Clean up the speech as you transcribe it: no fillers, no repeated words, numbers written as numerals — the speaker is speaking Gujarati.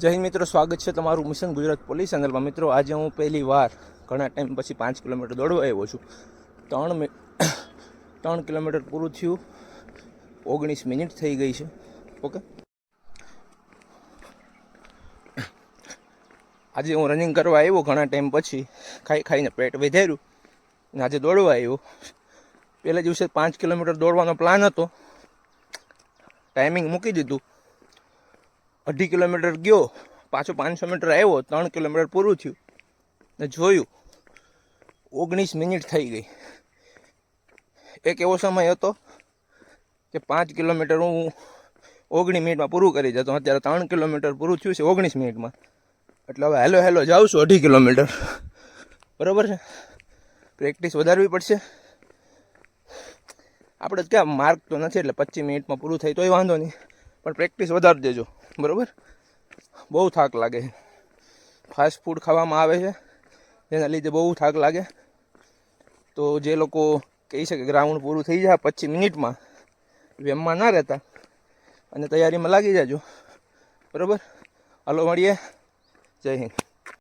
જય હિન્દ મિત્રો, સ્વાગત છે તમારું મિશન ગુજરાત પોલીસ ચેનલમાં। મિત્રો, આજે હું પહેલી વાર ઘણા ટાઈમ પછી 5 કિલોમીટર દોડવા આવ્યો છું। 3 કિલોમીટર પૂરું થયું, 19 મિનિટ થઈ ગઈ છે। ઓકે, આજે હું રનિંગ કરવા આવ્યો ઘણા ટાઈમ પછી, ખાઈને પેટ વધાર્યું અને આજે દોડવા આવ્યો। પહેલા દિવસે 5 કિલોમીટર દોડવાનો પ્લાન હતો, ટાઈમિંગ મૂકી દીધું। 2.5 કિલોમીટર ગયો, પાછો 500 મીટર આવ્યો, 3 કિલોમીટર પૂરું થયું ને જોયું 19 મિનિટ થઈ ગઈ। એક એવો સમય હતો કે 5 કિલોમીટર હું 19 મિનિટમાં પૂરું કરી જતો, અત્યારે 3 કિલોમીટર પૂરું થયું છે 19 મિનિટમાં। એટલે હવે હેલો જાઉં છું 2.5 કિલોમીટર, બરાબર છે। પ્રેક્ટિસ વધારવી પડશે। આપણે ક્યાં માર્ક તો નથી, એટલે 25 મિનિટમાં પૂરું થાય તોય વાંધો નહીં, પણ પ્રેક્ટિસ વધારી દેજો, બરાબર। બહુ થાક લાગે, ફાસ્ટ ફૂડ ખાવામાં આવે છે જેના લીધે બહુ થાક લાગે। તો જે લોકો કહે છે કે ગ્રાઉન્ડ પૂરું થઈ જાય 25 મિનિટમાં, વેમમાં ના રહેતા અને તૈયારીમાં લાગી જાજો, બરાબર। હાલો મળીએ, જય હિન્દ।